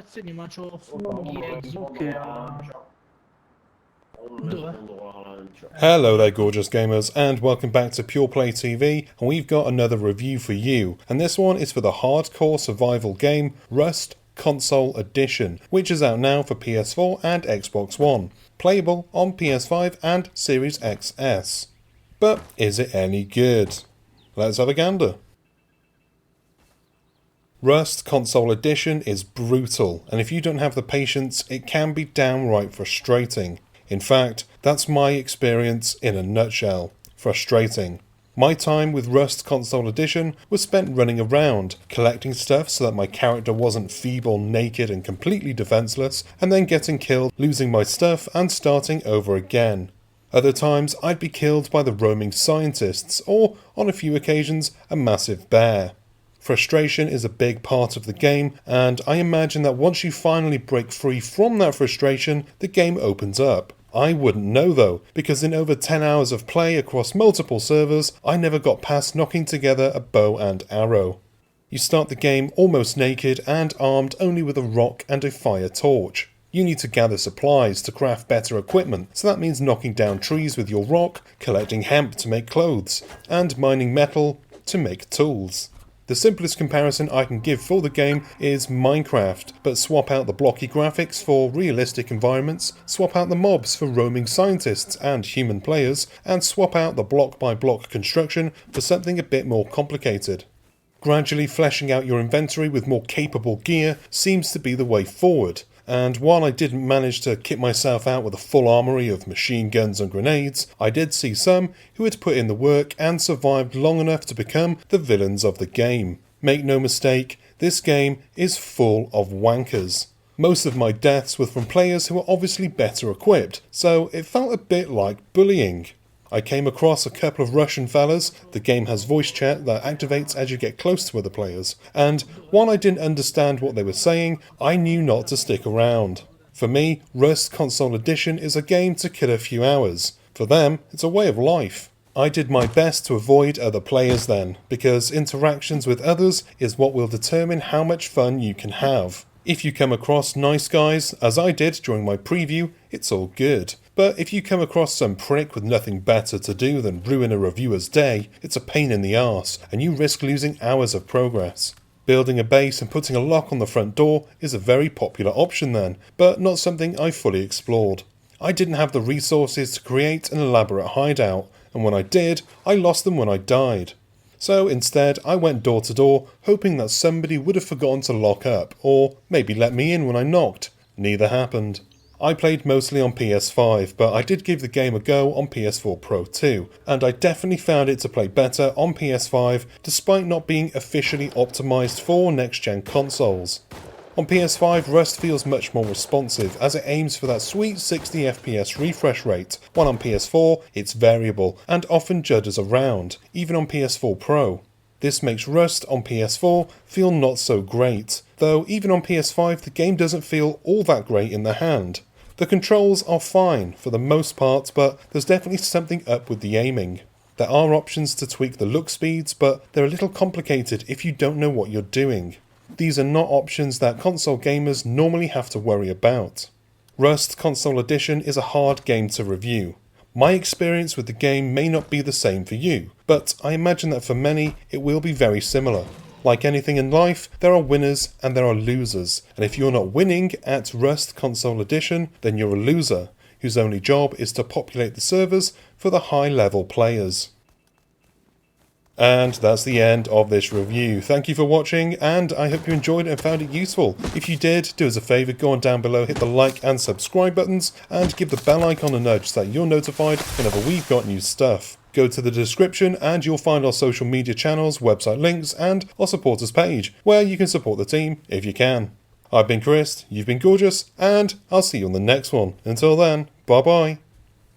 Azioni, ma c'ho funghi e zucche all'arancia. Dove? Hello there gorgeous gamers and welcome back to Pure Play TV, and we've got another review for you, and this one is for the hardcore survival game Rust Console Edition, which is out now for PS4 and Xbox One, playable on PS5 and Series Xs. But is it any good? Let's have a gander. Rust Console Edition is brutal, and if you don't have the patience, it can be downright frustrating. In fact, that's my experience in a nutshell. Frustrating. My time with Rust Console Edition was spent running around, collecting stuff so that my character wasn't feeble, naked and completely defenseless, and then getting killed, losing my stuff and starting over again. Other times I'd be killed by the roaming scientists, or, on a few occasions, a massive bear. Frustration is a big part of the game, and I imagine that once you finally break free from that frustration, the game opens up. I wouldn't know though, because in over 10 hours of play across multiple servers, I never got past knocking together a bow and arrow. You start the game almost naked and armed only with a rock and a fire torch. You need to gather supplies to craft better equipment, so that means knocking down trees with your rock, collecting hemp to make clothes, and mining metal to make tools. The simplest comparison I can give for the game is Minecraft, but swap out the blocky graphics for realistic environments, swap out the mobs for roaming scientists and human players, and swap out the block by block construction for something a bit more complicated. Gradually fleshing out your inventory with more capable gear seems to be the way forward. And while I didn't manage to kit myself out with a full armoury of machine guns and grenades, I did see some who had put in the work and survived long enough to become the villains of the game. Make no mistake, this game is full of wankers. Most of my deaths were from players who were obviously better equipped, so it felt a bit like bullying. I came across a couple of Russian fellas. The game has voice chat that activates as you get close to other players, and while I didn't understand what they were saying, I knew not to stick around. For me, Rust Console Edition is a game to kill a few hours. For them, it's a way of life. I did my best to avoid other players then, because interactions with others is what will determine how much fun you can have. If you come across nice guys, as I did during my preview, it's all good. But if you come across some prick with nothing better to do than ruin a reviewer's day, it's a pain in the arse, and you risk losing hours of progress. Building a base and putting a lock on the front door is a very popular option then, but not something I fully explored. I didn't have the resources to create an elaborate hideout, and when I did, I lost them when I died. So instead, I went door to door, hoping that somebody would have forgotten to lock up, or maybe let me in when I knocked. Neither happened. I played mostly on PS5, but I did give the game a go on PS4 Pro too, and I definitely found it to play better on PS5 despite not being officially optimised for next-gen consoles. On PS5, Rust feels much more responsive as it aims for that sweet 60 FPS refresh rate, while on PS4 it's variable and often judders around, even on PS4 Pro. This makes Rust on PS4 feel not so great, though even on PS5 the game doesn't feel all that great in the hand. The controls are fine for the most part, but there's definitely something up with the aiming. There are options to tweak the look speeds, but they're a little complicated if you don't know what you're doing. These are not options that console gamers normally have to worry about. Rust Console Edition is a hard game to review. My experience with the game may not be the same for you, but I imagine that for many it will be very similar. Like anything in life, there are winners and there are losers, and if you're not winning at Rust Console Edition, then you're a loser, whose only job is to populate the servers for the high-level players. And that's the end of this review. Thank you for watching, and I hope you enjoyed it and found it useful. If you did, do us a favour, go on down below, hit the like and subscribe buttons, and give the bell icon a nudge so that you're notified whenever we've got new stuff. Go to the description and you'll find our social media channels, website links, and our supporters page, where you can support the team if you can. I've been Chris, you've been gorgeous, and I'll see you on the next one. Until then, bye bye.